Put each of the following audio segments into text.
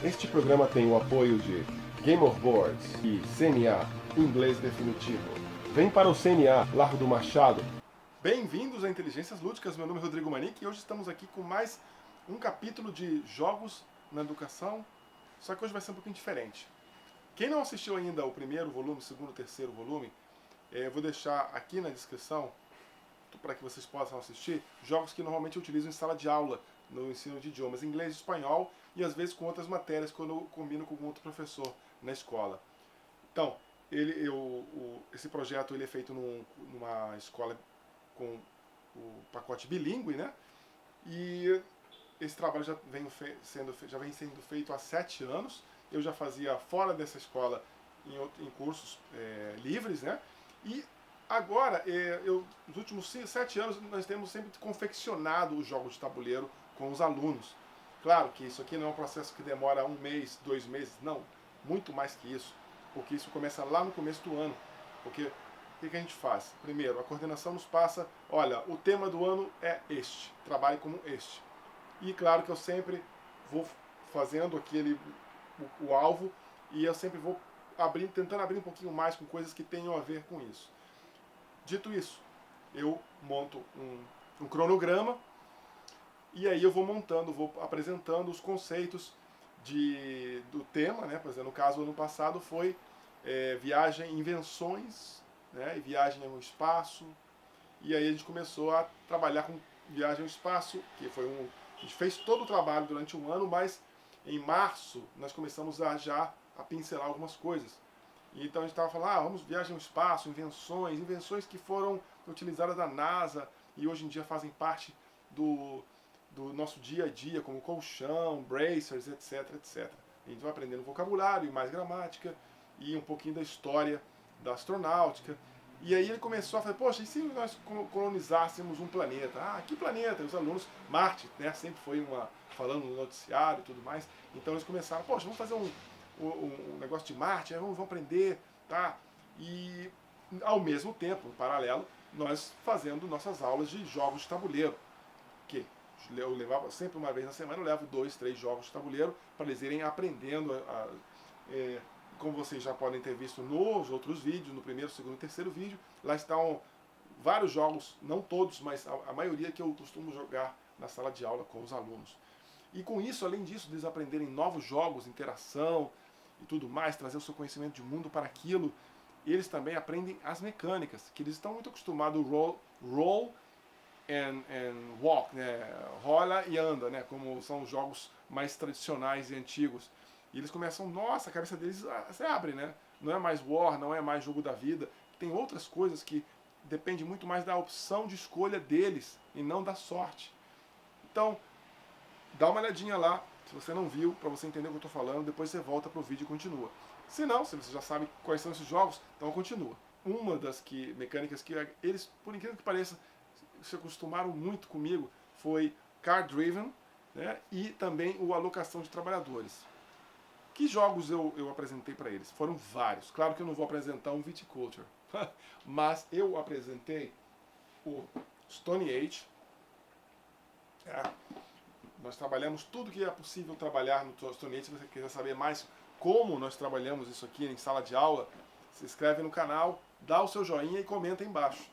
Este programa tem o apoio de Game of Boards e CNA, Inglês Definitivo. Vem para o CNA, Largo do Machado. Bem-vindos a Inteligências Lúdicas, meu nome é Rodrigo Manique e hoje estamos aqui com mais um capítulo de jogos na educação, só que hoje vai ser um pouquinho diferente. Quem não assistiu ainda o primeiro volume, o segundo, o terceiro volume, eu vou deixar aqui na descrição para que vocês possam assistir jogos que normalmente eu utilizo em sala de aula no ensino de idiomas, inglês e espanhol, e às vezes com outras matérias quando eu combino com algum outro professor na escola. Então, esse projeto ele é feito numa escola com o pacote bilíngue, né? E esse trabalho já vem sendo feito há 7 anos. Eu já fazia fora dessa escola em cursos livres, né? E agora, nos últimos 7 anos, nós temos sempre confeccionado os jogos de tabuleiro com os alunos. Claro que isso aqui não é um processo que demora 1 mês, 2 meses, não. Muito mais que isso, porque isso começa lá no começo do ano. Porque o que a gente faz? Primeiro, a coordenação nos passa, olha, o tema do ano é este, trabalhe como este. E claro que eu sempre vou fazendo o alvo, e eu sempre vou tentando abrir um pouquinho mais com coisas que tenham a ver com isso. Dito isso, eu monto um cronograma e aí eu vou apresentando os conceitos do tema, né? Por exemplo, no caso, ano passado foi viagem, invenções, né? E viagem ao espaço. E aí a gente começou a trabalhar com viagem ao espaço, que foi a gente fez todo o trabalho durante um ano, mas em março nós começamos já a pincelar algumas coisas. Então a gente estava falando, vamos viagem ao espaço, invenções que foram utilizadas na NASA e hoje em dia fazem parte do nosso dia a dia, como colchão, bracers, etc, etc. A gente vai aprendendo vocabulário, mais gramática e um pouquinho da história da astronáutica. E aí ele começou a falar, poxa, e se nós colonizássemos um planeta? Que planeta? E os alunos, Marte, né, sempre foi falando no noticiário e tudo mais. Então eles começaram, poxa, vamos fazer um negócio de Marte, vamos aprender, tá? E ao mesmo tempo, em paralelo, nós fazendo nossas aulas de jogos de tabuleiro, que eu levava sempre uma vez na semana, eu levo 2, 3 jogos de tabuleiro para eles irem aprendendo. Como vocês já podem ter visto nos outros vídeos, no primeiro, segundo e terceiro vídeo, lá estão vários jogos, não todos, mas a maioria que eu costumo jogar na sala de aula com os alunos. E com isso, além disso, eles aprenderem novos jogos, interação e tudo mais, trazer o seu conhecimento de mundo para aquilo, eles também aprendem as mecânicas, que eles estão muito acostumados roll and walk, né? Rola e anda, né? Como são os jogos mais tradicionais e antigos. E eles começam, nossa, a cabeça deles se abre, né? Não é mais War, não é mais jogo da vida. Tem outras coisas que depende muito mais da opção de escolha deles e não da sorte. Então, dá uma olhadinha lá, se você não viu, para você entender o que eu estou falando, depois você volta para o vídeo e continua. Se não, se você já sabe quais são esses jogos, então continua. Uma das mecânicas que eles, por incrível que pareça, se acostumaram muito comigo foi Card Driven, né, e também o Alocação de Trabalhadores. Que jogos eu apresentei para eles? Foram vários. Claro que eu não vou apresentar um Viticulture, mas eu apresentei o Stone Age. Nós trabalhamos tudo que é possível trabalhar no Stone Age. Se você quiser saber mais como nós trabalhamos isso aqui em sala de aula, se inscreve no canal, dá o seu joinha e comenta aí embaixo.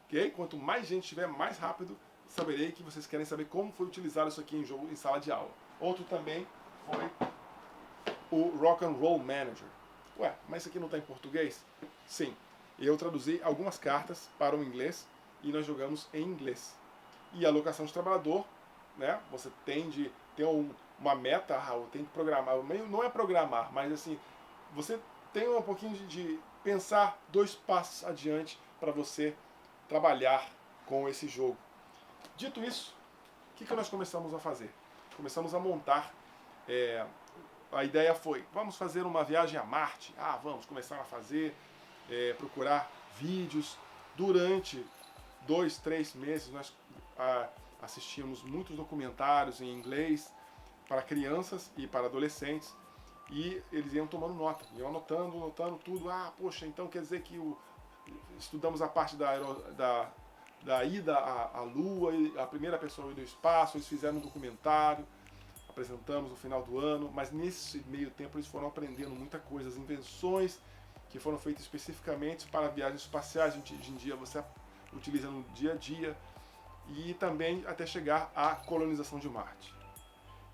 Okay? Quanto mais gente tiver, mais rápido saberei que vocês querem saber como foi utilizado isso aqui em sala de aula. Outro também foi o Rock and Roll Manager. Ué, mas isso aqui não está em português? Sim. Eu traduzi algumas cartas para o inglês e nós jogamos em inglês. E a alocação de trabalhador, né? Você tem de ter uma meta, tem que programar. Não é programar, mas assim, você tem um pouquinho de pensar 2 passos adiante para você trabalhar com esse jogo. Dito isso, o que nós começamos a fazer? Começamos a montar. A ideia foi, vamos fazer uma viagem a Marte. Vamos começar a fazer, procurar vídeos. Durante 2, 3 meses nós assistimos muitos documentários em inglês para crianças e para adolescentes. E eles iam tomando nota, iam anotando tudo. Poxa, então quer dizer que estudamos a parte da ida à Lua, a primeira pessoa do espaço, eles fizeram um documentário. apresentamos no final do ano, mas nesse meio tempo eles foram aprendendo muita coisa, as invenções que foram feitas especificamente para viagens espaciais, hoje em dia você utiliza no dia a dia, e também até chegar à colonização de Marte.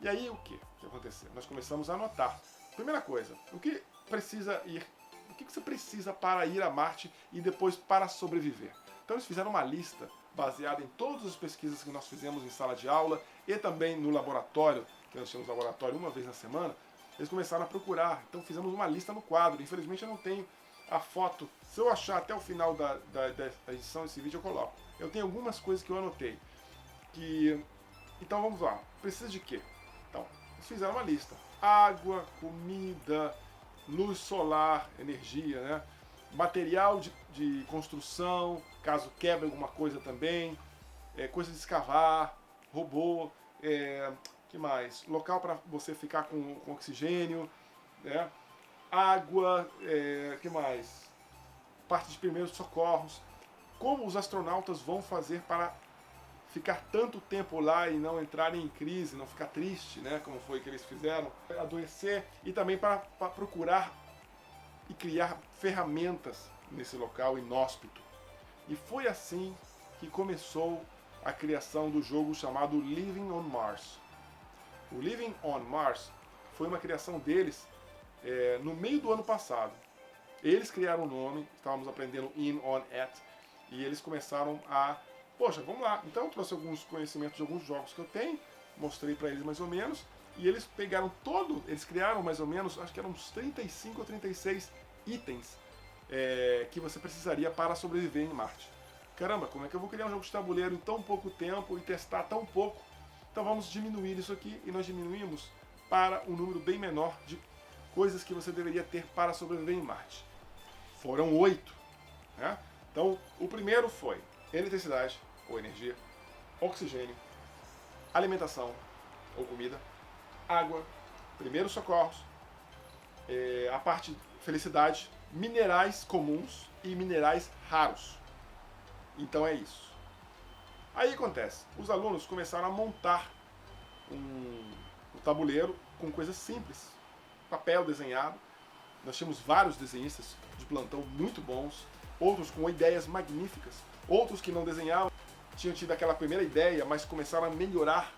E aí o que aconteceu? Nós começamos a anotar. Primeira coisa, o que você precisa para ir a Marte e depois para sobreviver? Então eles fizeram uma lista baseada em todas as pesquisas que nós fizemos em sala de aula e também no laboratório, que nós tínhamos laboratório uma vez na semana. Eles começaram a procurar, então fizemos uma lista no quadro. Infelizmente eu não tenho a foto. Se eu achar até o final da edição desse vídeo eu coloco. Eu tenho algumas coisas que eu anotei. Então vamos lá, precisa de quê? Então, eles fizeram uma lista. Água, comida, luz solar, energia, né? Material de construção, caso quebre alguma coisa também, coisa de escavar, robô, que mais? Local para você ficar com oxigênio, né? Água, que mais? Parte de primeiros socorros. Como os astronautas vão fazer para ficar tanto tempo lá e não entrarem em crise, não ficar triste, né? Como foi que eles fizeram, adoecer, e também para procurar e criar ferramentas nesse local inóspito. E foi assim que começou a criação do jogo chamado Living on Mars. O Living on Mars foi uma criação deles no meio do ano passado. Eles criaram o nome, estávamos aprendendo in, on, at, e eles começaram a... Poxa, vamos lá. Então eu trouxe alguns conhecimentos de alguns jogos que eu tenho, mostrei para eles mais ou menos, e eles pegaram eles criaram mais ou menos, acho que eram uns 35 ou 36 itens que você precisaria para sobreviver em Marte. Caramba, como é que eu vou criar um jogo de tabuleiro em tão pouco tempo e testar tão pouco? Então vamos diminuir isso aqui, e nós diminuímos para um número bem menor de coisas que você deveria ter para sobreviver em Marte. Foram 8. Né? Então o primeiro foi eletricidade ou energia, oxigênio, alimentação ou comida, água, primeiros socorros, a parte felicidade, minerais comuns e minerais raros. Então é isso. Aí acontece, os alunos começaram a montar um tabuleiro com coisas simples, papel desenhado. Nós tínhamos vários desenhistas de plantão muito bons, outros com ideias magníficas, outros que não desenhavam, tinham tido aquela primeira ideia, mas começaram a melhorar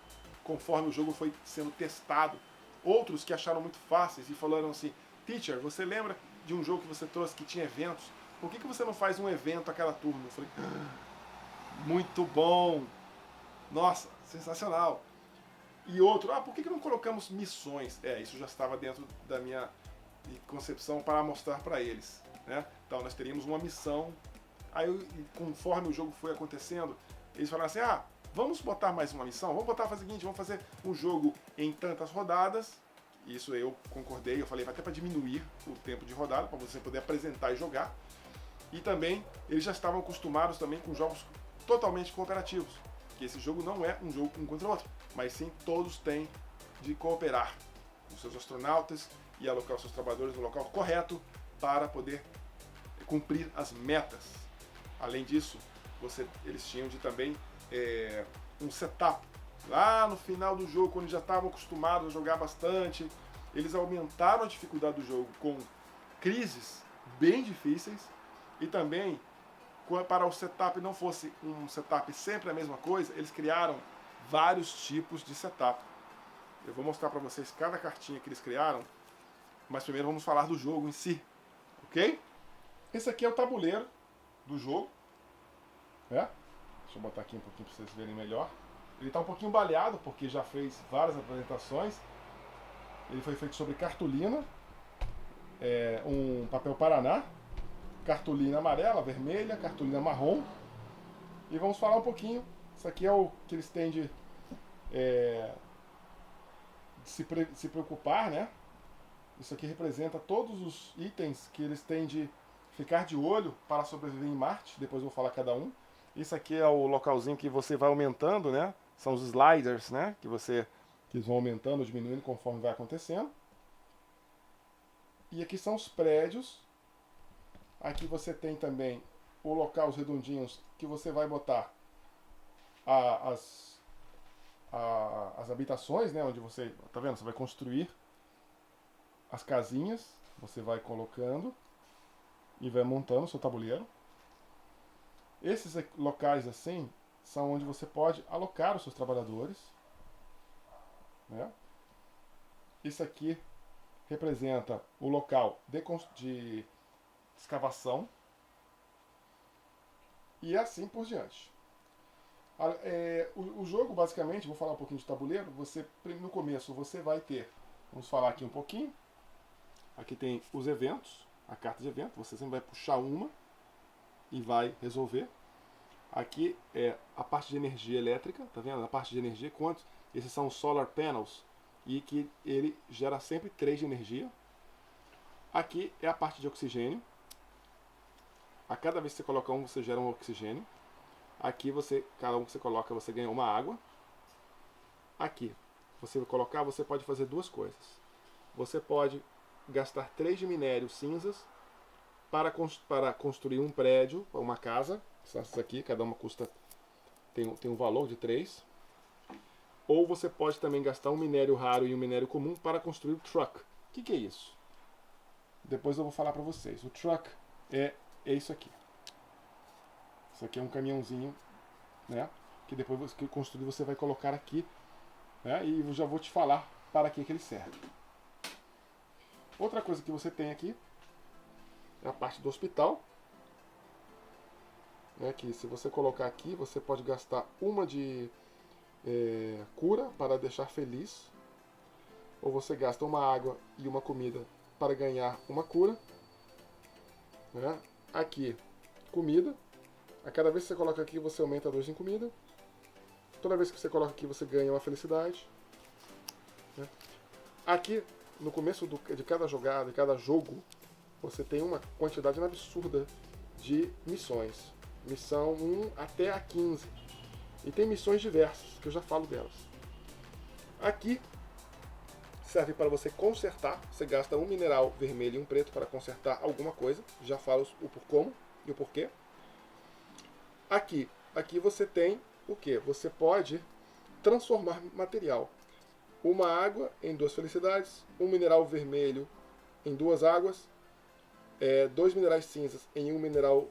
conforme o jogo foi sendo testado. Outros que acharam muito fáceis e falaram assim: Teacher, você lembra de um jogo que você trouxe que tinha eventos? Por que você não faz um evento a cada turno? Eu falei: muito bom! Nossa, sensacional! E outro: por que não colocamos missões? Isso já estava dentro da minha concepção para mostrar para eles. Né? Então nós teríamos uma missão. Aí conforme o jogo foi acontecendo, eles falaram assim: vamos botar mais uma missão? Vamos botar o seguinte, vamos fazer um jogo em tantas rodadas. Isso eu concordei, eu falei até para diminuir o tempo de rodada, para você poder apresentar e jogar. E também, eles já estavam acostumados também com jogos totalmente cooperativos. Que esse jogo não é um jogo um contra o outro, mas sim todos têm de cooperar com seus astronautas e alocar os seus trabalhadores no local correto para poder cumprir as metas. Além disso, eles tinham de também um setup. Lá no final do jogo, quando já estavam acostumados a jogar bastante, eles aumentaram a dificuldade do jogo com crises bem difíceis, e também, para o setup não fosse um setup sempre a mesma coisa, eles criaram vários tipos de setup. Eu vou mostrar para vocês cada cartinha que eles criaram, mas primeiro vamos falar do jogo em si, ok? Esse aqui é o tabuleiro do jogo. Deixa eu botar aqui um pouquinho para vocês verem melhor. Ele está um pouquinho baleado, porque já fez várias apresentações. Ele foi feito sobre cartolina, um papel Paraná, cartolina amarela, vermelha, cartolina marrom. E vamos falar um pouquinho. Isso aqui é o que eles têm de se preocupar, né? Isso aqui representa todos os itens que eles têm de ficar de olho para sobreviver em Marte. Depois eu vou falar cada um. Isso aqui é o localzinho que você vai aumentando, né? São os sliders, né? Que eles vão aumentando ou diminuindo conforme vai acontecendo. E aqui são os prédios. Aqui você tem também o local, os redondinhos, que você vai botar as as habitações, né, onde você, tá vendo? Você vai construir as casinhas, você vai colocando e vai montando o seu tabuleiro. Esses locais assim são onde você pode alocar os seus trabalhadores, né? Isso aqui representa o local de escavação e assim por diante. O jogo, basicamente, vou falar um pouquinho de tabuleiro. No começo você vai ter, vamos falar aqui um pouquinho. Aqui tem os eventos, a carta de evento. Você sempre vai puxar uma e vai resolver. Aqui é a parte de energia elétrica, tá vendo? A parte de energia, quantos? Esses são os solar panels e que ele gera sempre 3 de energia. Aqui é a parte de oxigênio. A cada vez que você coloca um, você gera um oxigênio. Aqui cada um que você coloca, você ganha uma água. Aqui, você vai colocar, você pode fazer 2 coisas. Você pode gastar 3 de minério cinzas para construir um prédio, uma casa. Essas aqui, cada uma tem um valor de 3. Ou você pode também gastar um minério raro e um minério comum para construir o truck. O que é isso? Depois eu vou falar para vocês. O truck é isso aqui. Isso aqui é um caminhãozinho, né? Que depois que construir você vai colocar aqui, né? E eu já vou te falar para que ele serve. Outra coisa que você tem aqui é a parte do hospital, né? Que se você colocar aqui, você pode gastar uma de cura para deixar feliz, ou você gasta uma água e uma comida para ganhar uma cura, né? Aqui, comida. A cada vez que você coloca aqui, você aumenta 2 em comida. Toda vez que você coloca aqui, você ganha uma felicidade, né? Aqui, no começo de cada jogada, de cada jogo, você tem uma quantidade absurda de missões. Missão 1 até a 15. E tem missões diversas, que eu já falo delas. Aqui serve para você consertar. Você gasta um mineral vermelho e um preto para consertar alguma coisa. Já falo o como e o porquê. Aqui você tem o que? Você pode transformar material. Uma água em 2 felicidades, um mineral vermelho em 2 águas, 2 minerais cinzas em um mineral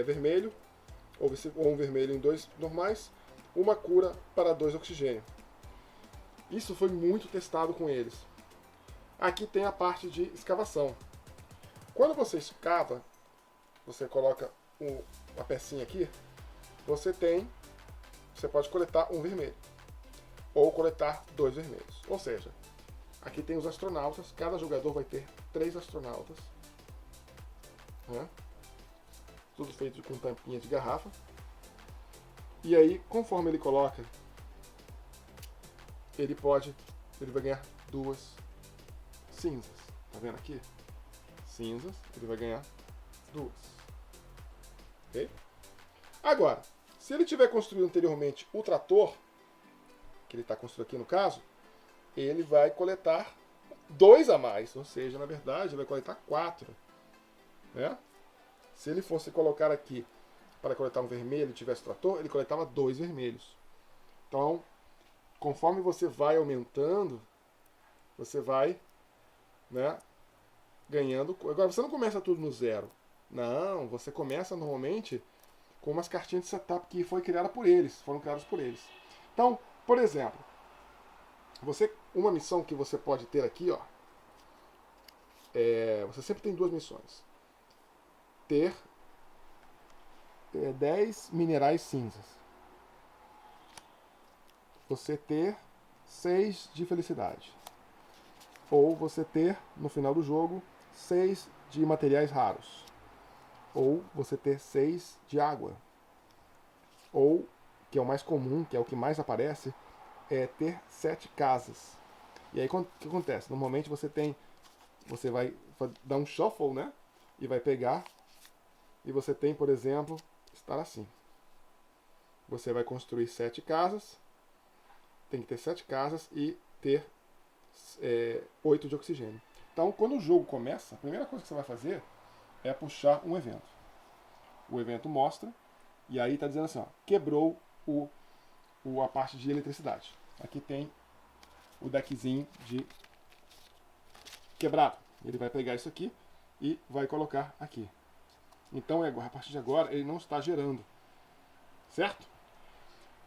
vermelho, ou um vermelho em 2 normais, uma cura para 2 oxigênio. Isso foi muito testado com eles. Aqui tem a parte de escavação. Quando você escava, você coloca uma pecinha aqui, você pode coletar um vermelho, ou coletar 2 vermelhos. Ou seja, aqui tem os astronautas, cada jogador vai ter 3 astronautas, né? Tudo feito com tampinha de garrafa. E aí, conforme ele coloca, ele vai ganhar 2 cinzas. Tá vendo aqui? Cinzas, ele vai ganhar 2. Ok? Agora, se ele tiver construído anteriormente o trator, que ele está construindo aqui no caso, ele vai coletar 2 a mais. Ou seja, na verdade, ele vai coletar 4. Né? Se ele fosse colocar aqui para coletar um vermelho e tivesse trator, ele coletava 2 vermelhos. Então, conforme você vai aumentando, você vai, né, ganhando. Agora, você não começa tudo no 0. Não, você começa normalmente com umas cartinhas de setup que foram criadas por eles. Então, por exemplo, uma missão que você pode ter aqui, ó, você sempre tem 2 missões. Ter 10 minerais cinzas. Você ter 6 de felicidade. Ou você ter, no final do jogo, 6 de materiais raros. Ou você ter 6 de água. Ou, que é o mais comum, que é o que mais aparece, é ter 7 casas. E aí o que acontece? Normalmente você vai dar um shuffle, né? E vai pegar. E você tem, por exemplo, estar assim. Você vai construir 7 casas. Tem que ter 7 casas e ter 8 de oxigênio. Então, quando o jogo começa, a primeira coisa que você vai fazer é puxar um evento. O evento mostra, e aí está dizendo assim, ó, quebrou a parte de eletricidade. Aqui tem o deckzinho de quebrado. Ele vai pegar isso aqui e vai colocar aqui. Então, a partir de agora, ele não está gerando. Certo?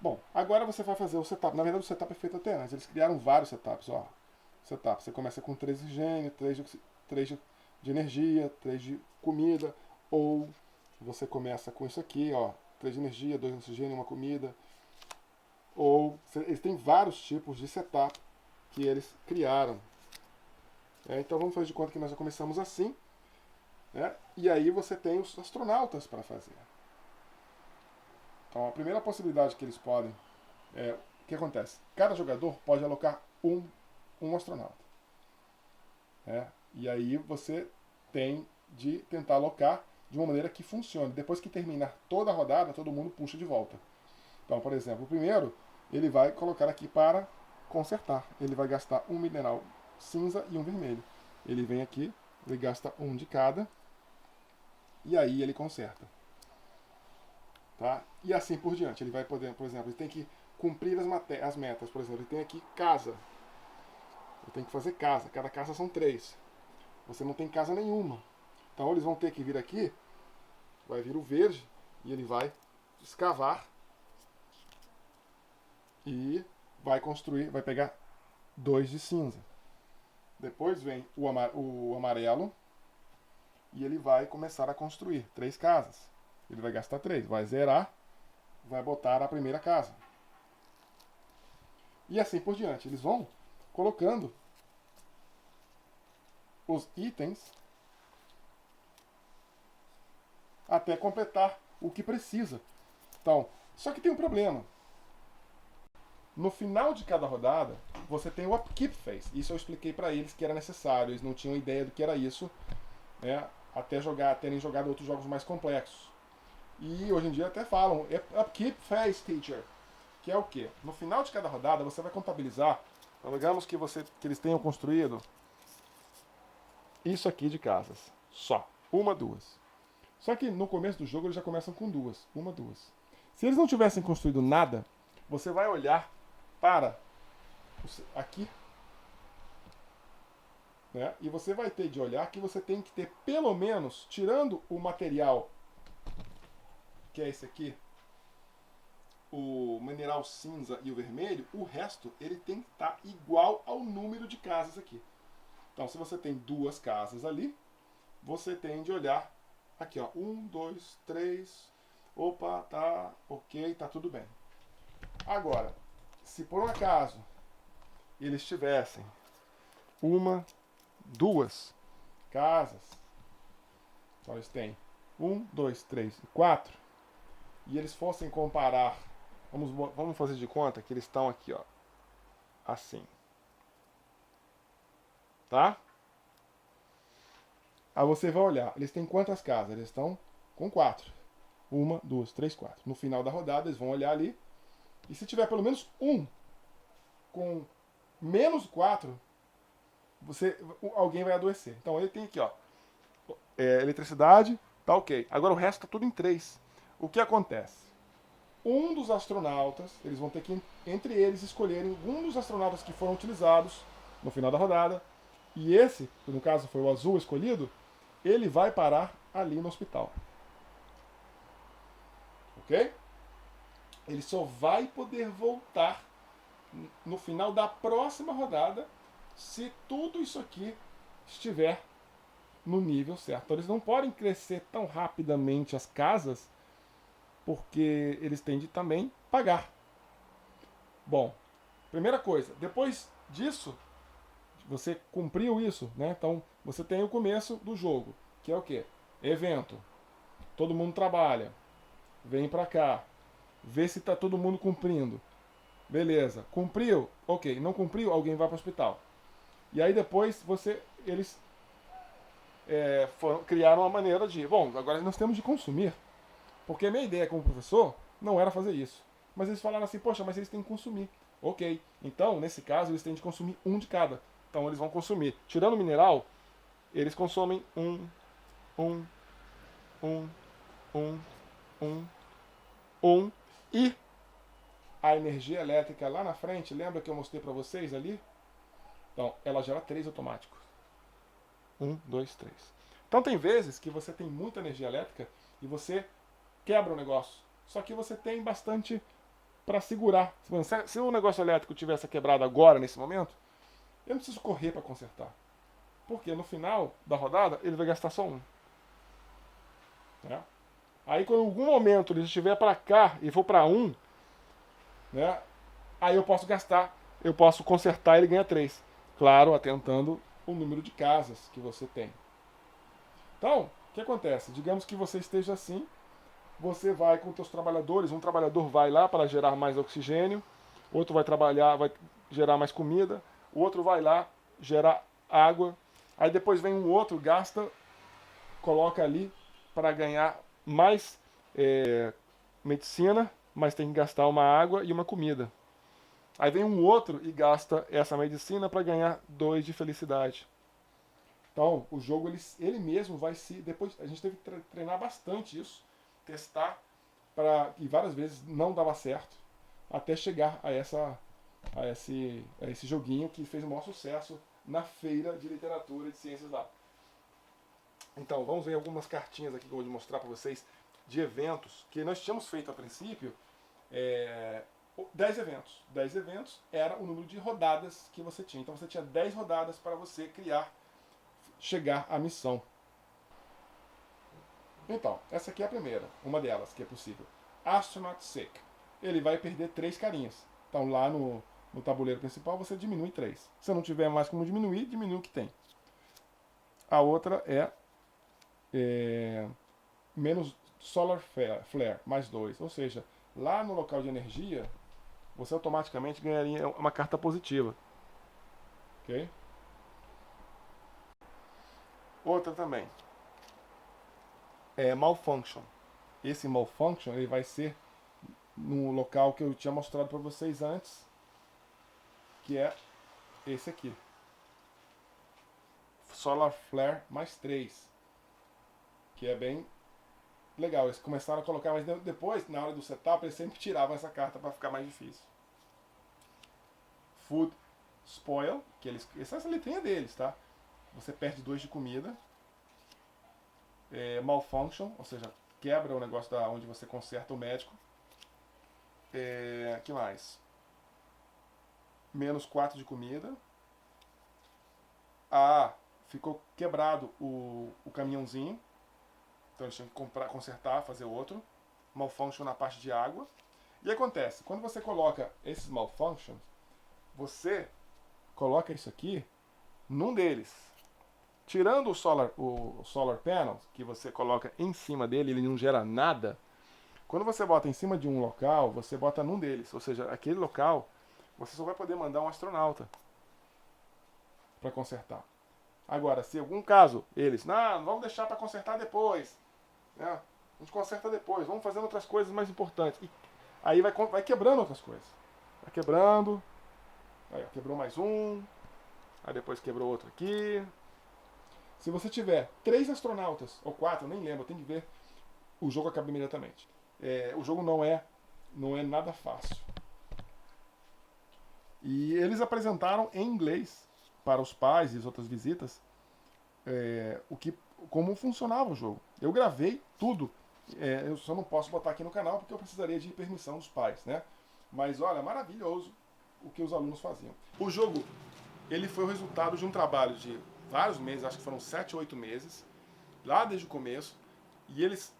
Bom, agora você vai fazer o setup. Na verdade, o setup é feito até antes. Eles criaram vários setups. Ó. Setup. Você começa com 3 de higiene, 3 de energia, 3 de comida. Ou você começa com isso aqui, ó. 3 de energia, 2 de oxigênio, 1 comida. Ou eles têm vários tipos de setup que eles criaram. Então vamos fazer de conta que nós já começamos assim. Né? E aí você tem os astronautas para fazer. Então a primeira possibilidade que eles podem o que acontece? Cada jogador pode alocar um astronauta. E aí você tem de tentar alocar de uma maneira que funcione. Depois que terminar toda a rodada, todo mundo puxa de volta. Então, por exemplo, o primeiro, ele vai colocar aqui para consertar. Ele vai gastar um mineral cinza e um vermelho. Ele vem aqui, ele gasta um de cada, e aí ele conserta. Tá? E assim por diante. Ele vai poder, por exemplo, ele tem que cumprir as metas. Por exemplo, ele tem aqui casa. Ele tem que fazer casa. Cada casa são 3. Você não tem casa nenhuma. Então eles vão ter que vir aqui, vai vir o verde, e ele vai escavar e vai construir, vai pegar 2 de cinza. Depois vem o amarelo e ele vai começar a construir 3 casas. Ele vai gastar 3, vai zerar, vai botar a primeira casa. E assim por diante. Eles vão colocando os itens até completar o que precisa. Então, só que tem um problema. No final de cada rodada, você tem o upkeep phase. Isso eu expliquei para eles que era necessário. Eles não tinham ideia do que era isso, né, até terem jogado outros jogos mais complexos. E hoje em dia até falam upkeep phase, teacher. Que é o quê? No final de cada rodada, você vai contabilizar. Digamos que eles tenham construído isso aqui de casas. Só. 1, 2. Só que no começo do jogo eles já começam com 2. 1, 2. Se eles não tivessem construído nada, você vai olhar para aqui, né? E você vai ter de olhar que você tem que ter pelo menos, tirando o material, que é esse aqui, o mineral cinza e o vermelho, o resto ele tem que estar igual ao número de casas aqui. Então se você tem 2 casas ali, você tem de olhar aqui, ó, 1, 2, 3, opa, tá ok, tá tudo bem. Agora, se por um acaso eles tivessem 1, 2 casas, então eles têm 1, 2, 3 e 4, e eles fossem comparar, vamos fazer de conta que eles estão aqui, ó, assim, tá? Aí você vai olhar, eles têm quantas casas? Eles estão com 4. 1, 2, 3, 4. No final da rodada eles vão olhar ali, e se tiver pelo menos um com menos 4, alguém vai adoecer. Então ele tem aqui, ó, eletricidade, tá ok. Agora o resto tá tudo em 3. O que acontece? Um dos astronautas, eles vão ter que, entre eles, escolherem um dos astronautas que foram utilizados no final da rodada, e esse, que no caso foi o azul escolhido, ele vai parar ali no hospital. Ok? Ele só vai poder voltar no final da próxima rodada se tudo isso aqui estiver no nível certo. Então eles não podem crescer tão rapidamente as casas, porque eles têm de também pagar. Bom, primeira coisa, depois disso, você cumpriu isso, né? Então você tem o começo do jogo, que é o quê? Evento. Todo mundo trabalha. Vem pra cá. Vê se tá todo mundo cumprindo. Beleza. Cumpriu? Ok. Não cumpriu? Alguém vai para o hospital. E aí depois eles criaram uma maneira de... Bom, agora nós temos de consumir. Porque a minha ideia como professor não era fazer isso. Mas eles falaram assim, poxa, mas eles têm que consumir. Ok. Então, nesse caso, eles têm de consumir um de cada. Então eles vão consumir. Tirando o mineral, eles consomem um. E a energia elétrica lá na frente, lembra que eu mostrei para vocês ali? Então, ela gera 3 automáticos. 1, 2, 3. Então tem vezes que você tem muita energia elétrica e você quebra o negócio. Só que você tem bastante para segurar. Se o negócio elétrico tivesse quebrado agora, nesse momento, eu não preciso correr para consertar. Porque no final da rodada ele vai gastar só 1. Né? Aí quando em algum momento ele estiver para cá e for para 1, né? Aí eu posso gastar, eu posso consertar e ele ganha 3. Claro, atentando o número de casas que você tem. Então, o que acontece? Digamos que você esteja assim, você vai com os seus trabalhadores, um trabalhador vai lá para gerar mais oxigênio, outro vai trabalhar, vai gerar mais comida, o outro vai lá gerar água, aí depois vem um outro, gasta, coloca ali para ganhar mais medicina, mas tem que gastar uma água e uma comida. Aí vem um outro e gasta essa medicina para ganhar 2 de felicidade. Então, o jogo ele mesmo vai se... Depois a gente teve que treinar bastante isso, testar, e várias vezes não dava certo, até chegar a esse joguinho que fez o maior sucesso na feira de literatura e de ciências lá. Então, vamos ver algumas cartinhas aqui que eu vou mostrar para vocês de eventos que nós tínhamos feito a princípio. 10 eventos. 10 eventos era o número de rodadas que você tinha. Então você tinha 10 rodadas para você chegar à missão. Então, essa aqui é a primeira, uma delas que é possível. Astronaut Sick. Ele vai perder 3 carinhas. Então lá no tabuleiro principal você diminui 3. Se não tiver mais como diminuir, diminui o que tem. A outra é menos Solar Flare, mais 2. Ou seja, lá no local de energia, você automaticamente ganharia uma carta positiva. Ok? Outra também é Malfunction. Esse Malfunction ele vai ser no local que eu tinha mostrado para vocês antes, que é esse aqui. Solar Flare mais 3. Que é bem legal. Eles começaram a colocar, mas depois, na hora do setup, eles sempre tiravam essa carta para ficar mais difícil. Food Spoil, que essa é a letrinha deles, tá? Você perde 2 de comida. Malfunction, ou seja, quebra o negócio da onde você conserta o médico. Que mais? Menos 4 de comida. Ficou quebrado o caminhãozinho. Então eles tinham que consertar, fazer outro. Malfunction na parte de água. E acontece, quando você coloca esses malfunctions, você coloca isso aqui num deles. Tirando o solar panel, que você coloca em cima dele, ele não gera nada. Quando você bota em cima de um local, você bota num deles. Ou seja, aquele local, você só vai poder mandar um astronauta para consertar. Agora, se em algum caso eles, não vamos deixar para consertar depois. Né? A gente conserta depois, vamos fazendo outras coisas mais importantes. E aí vai quebrando outras coisas. Vai quebrando. Aí, quebrou mais um. Aí depois quebrou outro aqui. Se você tiver 3 astronautas, ou 4, nem lembro, tem que ver, o jogo acaba imediatamente. O jogo não é nada fácil. E eles apresentaram em inglês para os pais e as outras visitas como funcionava o jogo. Eu gravei tudo. Eu só não posso botar aqui no canal porque eu precisaria de permissão dos pais, né? Mas olha, maravilhoso o que os alunos faziam. O jogo, ele foi o resultado de um trabalho de vários meses, acho que foram 7 ou 8 meses, lá desde o começo, e eles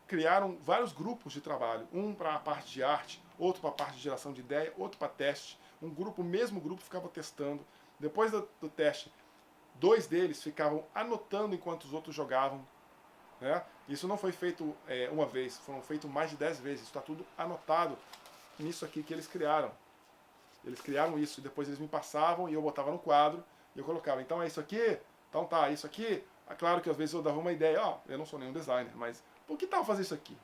criaram vários grupos de trabalho, um para a parte de arte, outro para a parte de geração de ideia, outro para teste. O mesmo grupo ficava testando. Depois do teste, 2 deles ficavam anotando enquanto os outros jogavam. Né? Isso não foi feito uma vez, foram feitos mais de 10 vezes. Isso está tudo anotado nisso aqui que eles criaram. Eles criaram isso, e depois eles me passavam e eu botava no quadro e eu colocava. Então é isso aqui? Então tá, isso aqui? Claro que às vezes eu dava uma ideia, eu não sou nenhum designer, mas por que tal fazer isso aqui?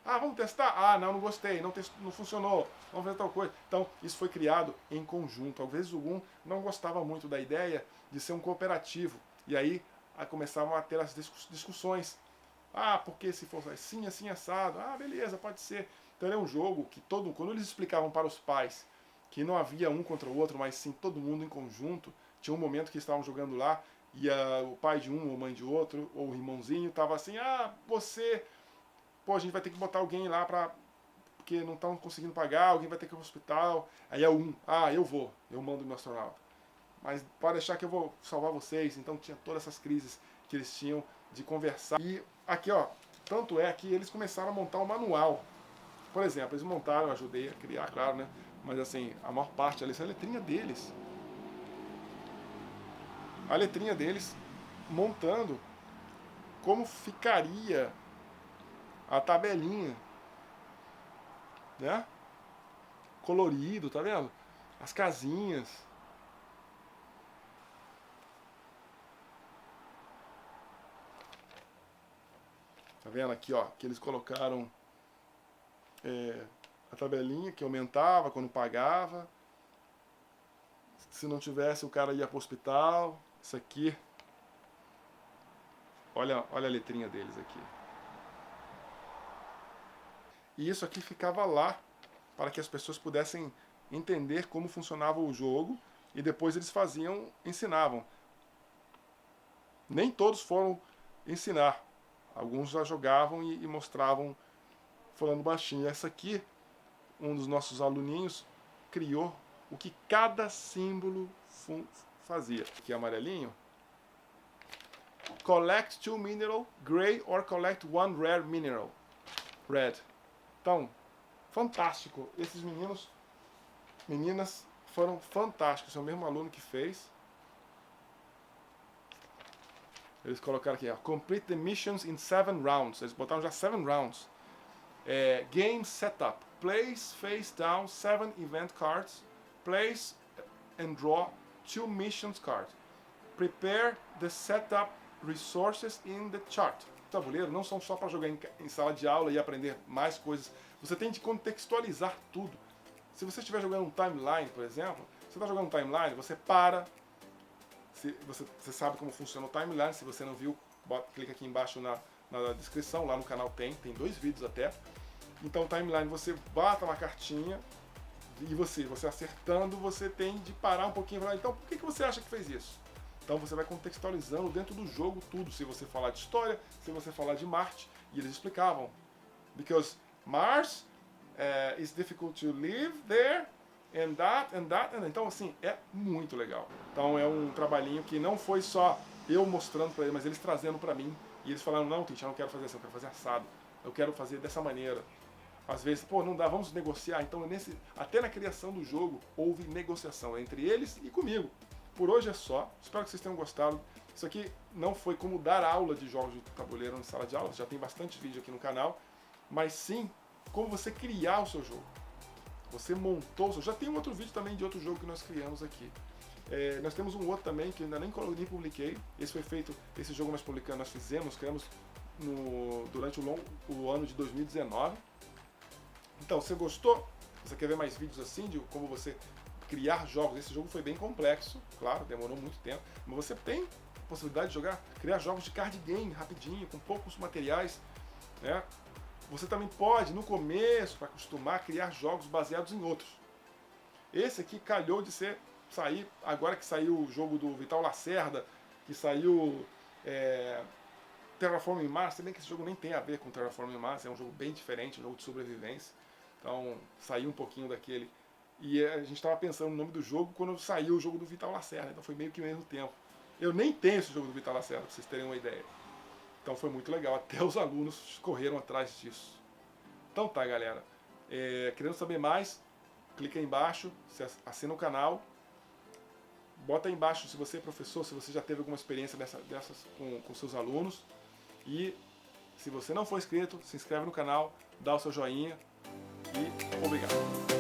Vamos testar? Não gostei, não funcionou, vamos fazer tal coisa. Então, isso foi criado em conjunto. Às vezes um não gostava muito da ideia de ser um cooperativo. E aí começavam a ter as discussões. Porque se fosse assim, assim, assado? Beleza, pode ser. Então ele é um jogo que quando eles explicavam para os pais que não havia um contra o outro, mas sim todo mundo em conjunto, tinha um momento que estavam jogando lá e o pai de um ou mãe de outro, ou o irmãozinho, estava assim, a gente vai ter que botar alguém lá porque não estão conseguindo pagar, alguém vai ter que ir ao hospital. Aí é eu mando meu astronauta. Mas pode deixar que eu vou salvar vocês. Então tinha todas essas crises que eles tinham de conversar. E aqui, tanto é que eles começaram a montar um manual. Por exemplo, eles montaram, eu ajudei a criar, claro, né? Mas assim, a maior parte ali, essa é a letrinha deles. A letrinha deles montando como ficaria a tabelinha, né? Colorido, tá vendo? As casinhas. Tá vendo aqui, que eles colocaram a tabelinha que aumentava quando pagava. Se não tivesse, o cara ia pro hospital. Isso aqui. Olha a letrinha deles aqui. E isso aqui ficava lá para que as pessoas pudessem entender como funcionava o jogo e depois eles ensinavam. Nem todos foram ensinar. Alguns já jogavam e mostravam falando baixinho. Essa aqui, um dos nossos aluninhos criou o que cada símbolo fazia. Aqui amarelinho. Collect 2 mineral, gray or collect 1 rare mineral, red. Então, fantástico. Esses meninas foram fantásticos. É o mesmo aluno que fez. Eles colocaram aqui, complete the missions in 7 rounds. Eles botaram já 7 rounds. Game setup. Place face down 7 event cards. Place and draw 2 missions cards. Prepare the setup resources in the chart. Tabuleiro não são só para jogar em sala de aula e aprender mais coisas. Você tem de contextualizar tudo. Se você estiver jogando um timeline, por exemplo, você está jogando um timeline, você para. Você sabe como funciona o timeline. Se você não viu, clica aqui embaixo na descrição. Lá no canal tem 2 vídeos até. Então, timeline, você bata uma cartinha e você acertando, você tem de parar um pouquinho e falar, então, por que você acha que fez isso? Então você vai contextualizando dentro do jogo tudo. Se você falar de história, se você falar de Marte, e eles explicavam. Because Mars is difficult to live there, and that. Então assim, é muito legal. Então é um trabalhinho que não foi só eu mostrando para eles, mas eles trazendo para mim. E eles falaram, não, Tite, eu não quero fazer assim, eu quero fazer assado. Eu quero fazer dessa maneira. Às vezes, não dá, vamos negociar. Então até na criação do jogo houve negociação entre eles e comigo. Por hoje é só, espero que vocês tenham gostado. Isso aqui não foi como dar aula de jogos de tabuleiro em sala de aula, já tem bastante vídeo aqui no canal, mas sim como você criar o seu jogo. Você montou o seu... Já tem um outro vídeo também de outro jogo que nós criamos aqui. Nós temos um outro também que eu ainda nem publiquei. Esse jogo nós criamos durante o ano de 2019. Então, se você gostou, você quer ver mais vídeos assim de como você criar jogos. Esse jogo foi bem complexo, claro, demorou muito tempo, mas você tem a possibilidade de criar jogos de card game rapidinho, com poucos materiais, né? Você também pode, no começo, para acostumar, criar jogos baseados em outros. Esse aqui calhou de sair, agora que saiu o jogo do Vital Lacerda, que saiu Terraforming Mars, se bem que esse jogo nem tem a ver com Terraforming Mars, é um jogo bem diferente, um jogo de sobrevivência, então saiu um pouquinho daquele. E a gente estava pensando no nome do jogo quando saiu o jogo do Vital Lacerda, então foi meio que ao mesmo tempo. Eu nem tenho esse jogo do Vital Lacerda, para vocês terem uma ideia. Então foi muito legal, até os alunos correram atrás disso. Então tá, galera. Querendo saber mais, clica aí embaixo, assina o canal. Bota aí embaixo se você é professor, se você já teve alguma experiência dessas com seus alunos. E se você não for inscrito, se inscreve no canal, dá o seu joinha e obrigado.